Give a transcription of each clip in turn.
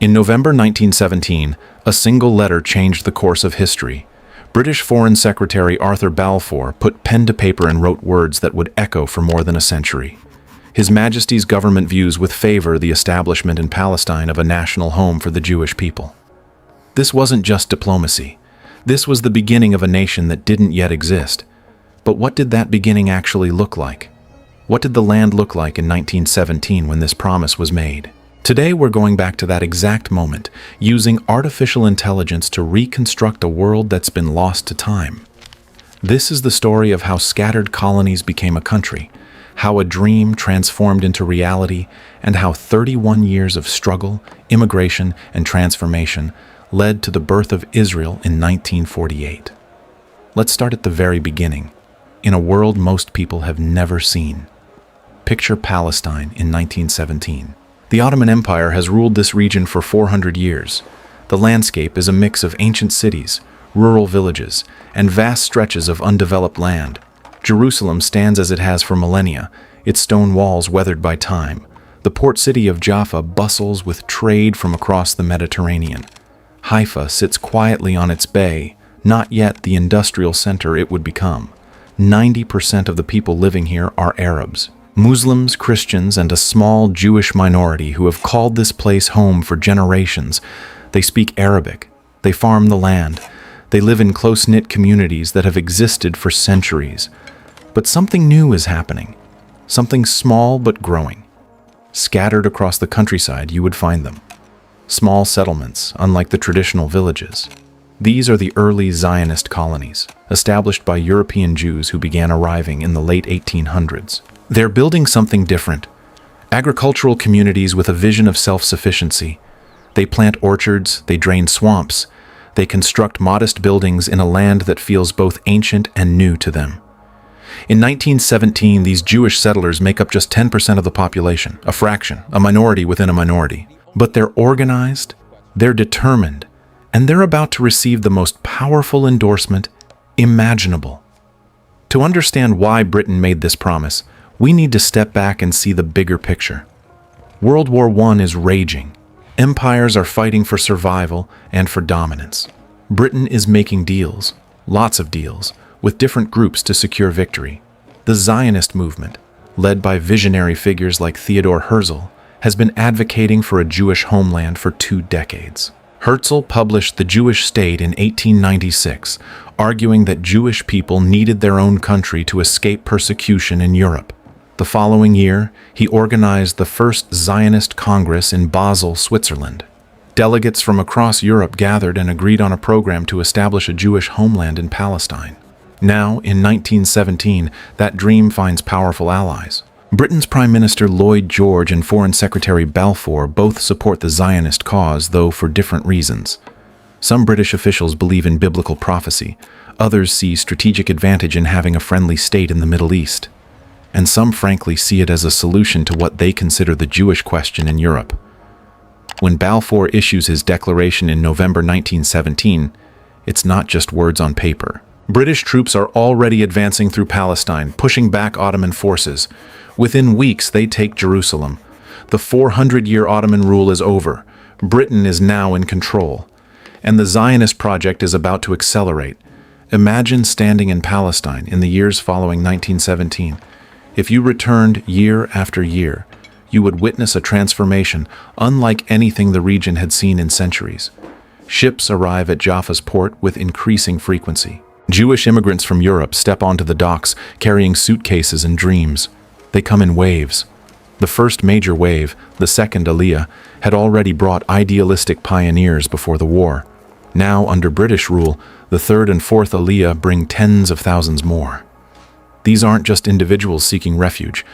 In November 1917, a single letter changed the course of history. British Foreign Secretary Arthur Balfour put pen to paper and wrote words that would echo for more than a century. His Majesty's government views with favor the establishment in Palestine of a national home for the Jewish people. This wasn't just diplomacy. This was the beginning of a nation that didn't yet exist. But what did that beginning actually look like? What did the land look like in 1917 when this promise was made? Today we're going back to that exact moment, using artificial intelligence to reconstruct a world that's been lost to time. This is the story of how scattered colonies became a country, how a dream transformed into reality, and how 31 years of struggle, immigration, and transformation led to the birth of Israel in 1948. Let's start at the very beginning, in a world most people have never seen. Picture Palestine in 1917. The Ottoman Empire has ruled this region for 400 years. The landscape is a mix of ancient cities, rural villages, and vast stretches of undeveloped land. Jerusalem stands as it has for millennia, its stone walls weathered by time. The port city of Jaffa bustles with trade from across the Mediterranean. Haifa sits quietly on its bay, not yet the industrial center it would become. 90% of the people living here are Arabs. Muslims, Christians, and a small Jewish minority who have called this place home for generations. They speak Arabic. They farm the land. They live in close-knit communities that have existed for centuries. But something new is happening. Something small but growing. Scattered across the countryside, you would find them. Small settlements, unlike the traditional villages. These are the early Zionist colonies, established by European Jews who began arriving in the late 1800s. They're building something different. Agricultural communities with a vision of self-sufficiency. They plant orchards, they drain swamps. They construct modest buildings in a land that feels both ancient and new to them. In 1917, these Jewish settlers make up just 10% of the population, a fraction, a minority within a minority. But they're organized, they're determined, and they're about to receive the most powerful endorsement imaginable. To understand why Britain made this promise, we need to step back and see the bigger picture. World War I is raging. Empires are fighting for survival and for dominance. Britain is making deals, lots of deals, with different groups to secure victory. The Zionist movement, led by visionary figures like Theodor Herzl, has been advocating for a Jewish homeland for 2 decades. Herzl published The Jewish State in 1896, arguing that Jewish people needed their own country to escape persecution in Europe. The following year, he organized the first Zionist Congress in Basel, Switzerland. Delegates from across Europe gathered and agreed on a program to establish a Jewish homeland in Palestine. Now, in 1917, that dream finds powerful allies. Britain's Prime Minister Lloyd George and Foreign Secretary Balfour both support the Zionist cause, though for different reasons. Some British officials believe in biblical prophecy. Others see strategic advantage in having a friendly state in the Middle East. And some frankly see it as a solution to what they consider the Jewish question in Europe. When Balfour issues his declaration in November 1917, it's not just words on paper. British troops are already advancing through Palestine, pushing back Ottoman forces. Within weeks, they take Jerusalem. The 400-year Ottoman rule is over. Britain is now in control. And the Zionist project is about to accelerate. Imagine standing in Palestine in the years following 1917. If you returned year after year, you would witness a transformation unlike anything the region had seen in centuries. Ships arrive at Jaffa's port with increasing frequency. Jewish immigrants from Europe step onto the docks carrying suitcases and dreams. They come in waves. The first major wave, the second Aliyah, had already brought idealistic pioneers before the war. Now, under British rule, the third and fourth Aliyah bring tens of thousands more. These aren't just individuals seeking refuge.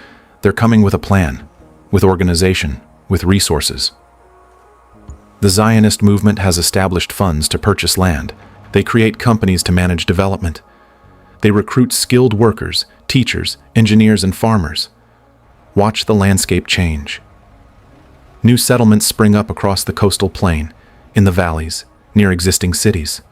They're coming with a plan, with organization, with resources. The Zionist movement has established funds to purchase land. They create companies to manage development. They recruit skilled workers, teachers, engineers, and farmers. Watch the landscape change. New settlements spring up across the coastal plain, in the valleys, near existing cities.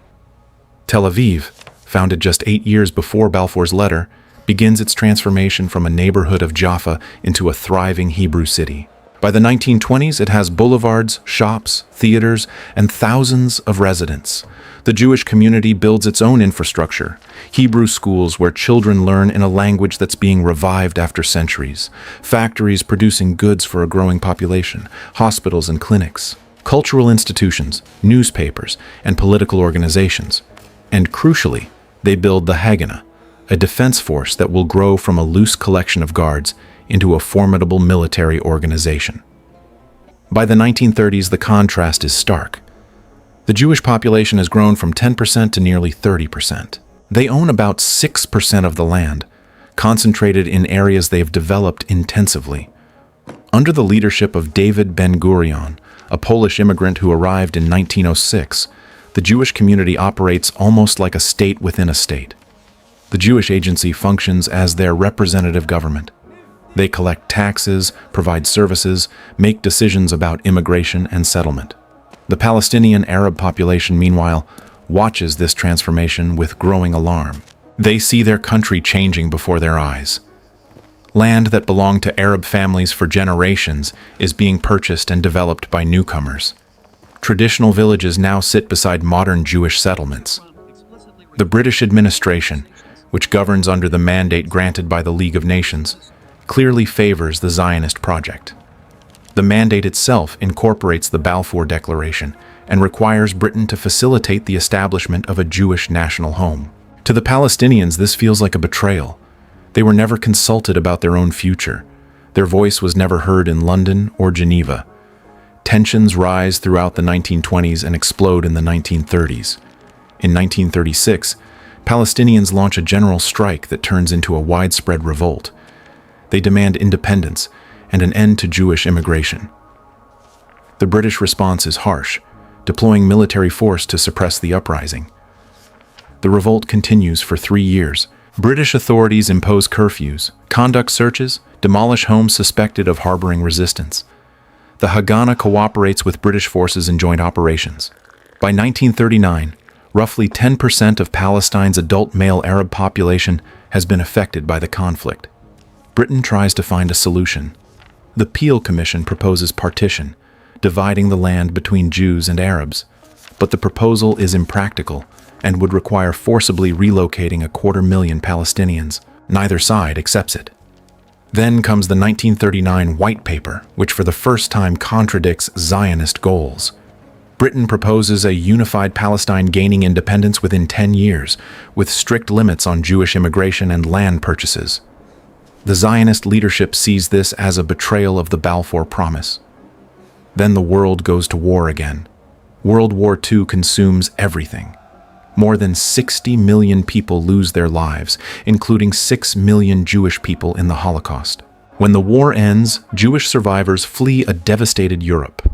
Tel Aviv, founded just 8 years before Balfour's letter, begins its transformation from a neighborhood of Jaffa into a thriving Hebrew city. By the 1920s, it has boulevards, shops, theaters, and thousands of residents. The Jewish community builds its own infrastructure, Hebrew schools where children learn in a language that's being revived after centuries, factories producing goods for a growing population, hospitals and clinics, cultural institutions, newspapers, and political organizations. And crucially, they build the Haganah, a defense force that will grow from a loose collection of guards into a formidable military organization. By the 1930s, the contrast is stark. The Jewish population has grown from 10% to nearly 30%. They own about 6% of the land, concentrated in areas they have developed intensively. Under the leadership of David Ben-Gurion, a Polish immigrant who arrived in 1906, the Jewish community operates almost like a state within a state. The Jewish Agency functions as their representative government. They collect taxes, provide services, make decisions about immigration and settlement. The Palestinian Arab population, meanwhile, watches this transformation with growing alarm. They see their country changing before their eyes. Land that belonged to Arab families for generations is being purchased and developed by newcomers. Traditional villages now sit beside modern Jewish settlements. The British administration, which governs under the mandate granted by the League of Nations, clearly favors the Zionist project. The mandate itself incorporates the Balfour Declaration and requires Britain to facilitate the establishment of a Jewish national home. To the Palestinians, this feels like a betrayal. They were never consulted about their own future. Their voice was never heard in London or Geneva. Tensions rise throughout the 1920s and explode in the 1930s. In 1936, Palestinians launch a general strike that turns into a widespread revolt. They demand independence and an end to Jewish immigration. The British response is harsh, deploying military force to suppress the uprising. The revolt continues for 3 years. British authorities impose curfews, conduct searches, demolish homes suspected of harboring resistance. The Haganah cooperates with British forces in joint operations. By 1939, roughly 10% of Palestine's adult male Arab population has been affected by the conflict. Britain tries to find a solution. The Peel Commission proposes partition, dividing the land between Jews and Arabs. But the proposal is impractical and would require forcibly relocating 250,000 Palestinians. Neither side accepts it. Then comes the 1939 White Paper, which for the first time contradicts Zionist goals. Britain proposes a unified Palestine gaining independence within 10 years, with strict limits on Jewish immigration and land purchases. The Zionist leadership sees this as a betrayal of the Balfour Promise. Then the world goes to war again. World War II consumes everything. More than 60 million people lose their lives, including 6 million Jewish people in the Holocaust. When the war ends, Jewish survivors flee a devastated Europe.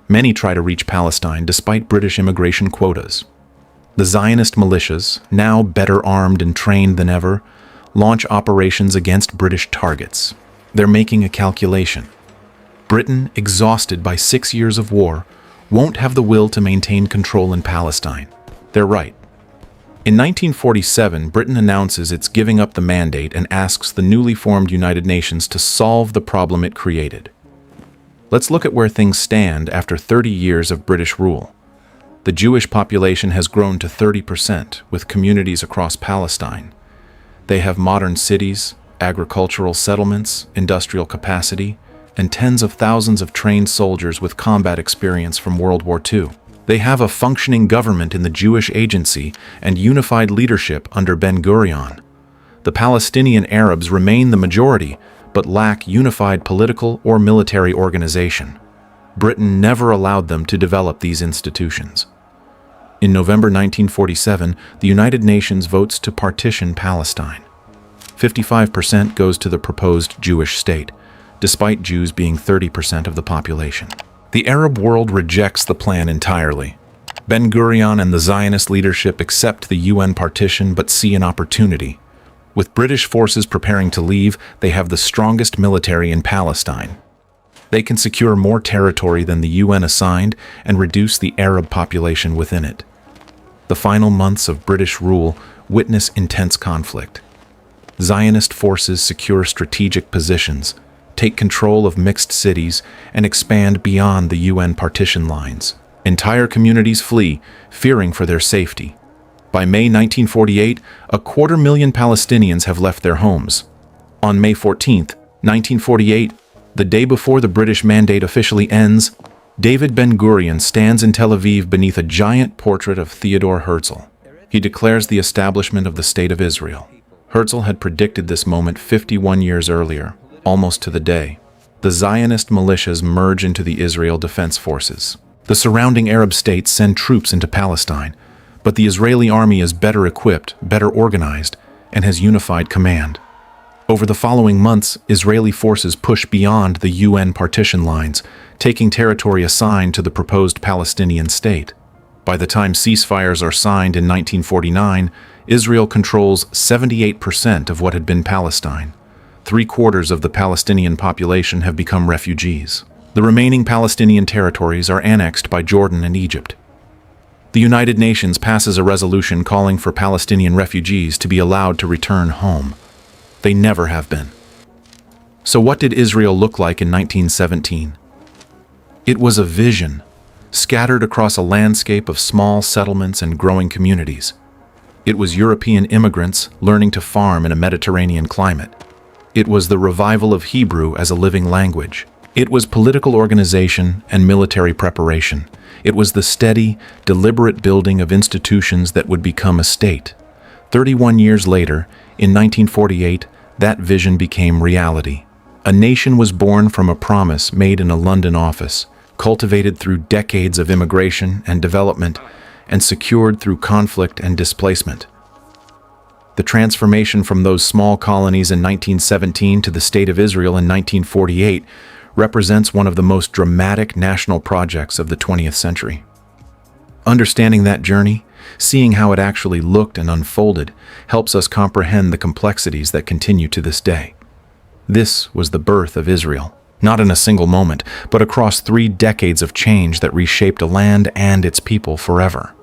Many try to reach Palestine despite British immigration quotas. The Zionist militias, now better armed and trained than ever, launch operations against British targets. They're making a calculation. Britain, exhausted by 6 years of war, won't have the will to maintain control in Palestine. They're right. In 1947, Britain announces it's giving up the mandate and asks the newly formed United Nations to solve the problem it created. Let's look at where things stand after 30 years of British rule. The Jewish population has grown to 30%, with communities across Palestine. They have modern cities, agricultural settlements, industrial capacity, and tens of thousands of trained soldiers with combat experience from World War II. They have a functioning government in the Jewish Agency and unified leadership under Ben-Gurion. The Palestinian Arabs remain the majority, but lack unified political or military organization. Britain never allowed them to develop these institutions. In November 1947, the United Nations votes to partition Palestine. 55% goes to the proposed Jewish state, despite Jews being 30% of the population. The Arab world rejects the plan entirely. Ben-Gurion and the Zionist leadership accept the UN partition but see an opportunity. With British forces preparing to leave, they have the strongest military in Palestine. They can secure more territory than the UN assigned and reduce the Arab population within it. The final months of British rule witness intense conflict. Zionist forces secure strategic positions, take control of mixed cities, and expand beyond the UN partition lines. Entire communities flee, fearing for their safety. By May 1948, 250,000 Palestinians have left their homes. On May 14, 1948, the day before the British mandate officially ends, David Ben-Gurion stands in Tel Aviv beneath a giant portrait of Theodor Herzl. He declares the establishment of the State of Israel. Herzl had predicted this moment 51 years earlier, almost to the day. The Zionist militias merge into the Israel Defense Forces. The surrounding Arab states send troops into Palestine, but the Israeli army is better equipped, better organized, and has unified command. Over the following months, Israeli forces push beyond the UN partition lines, taking territory assigned to the proposed Palestinian state. By the time ceasefires are signed in 1949, Israel controls 78% of what had been Palestine. 3/4 of the Palestinian population have become refugees. The remaining Palestinian territories are annexed by Jordan and Egypt. The United Nations passes a resolution calling for Palestinian refugees to be allowed to return home. They never have been. So what did Israel look like in 1917? It was a vision, scattered across a landscape of small settlements and growing communities. It was European immigrants learning to farm in a Mediterranean climate. It was the revival of Hebrew as a living language. It was political organization and military preparation. It was the steady, deliberate building of institutions that would become a state. 31 years later, in 1948, that vision became reality. A nation was born from a promise made in a London office, cultivated through decades of immigration and development, and secured through conflict and displacement. The transformation from those small colonies in 1917 to the State of Israel in 1948 represents one of the most dramatic national projects of the 20th century. Understanding that journey, seeing how it actually looked and unfolded, helps us comprehend the complexities that continue to this day. This was the birth of Israel, not in a single moment, but across 3 decades of change that reshaped a land and its people forever.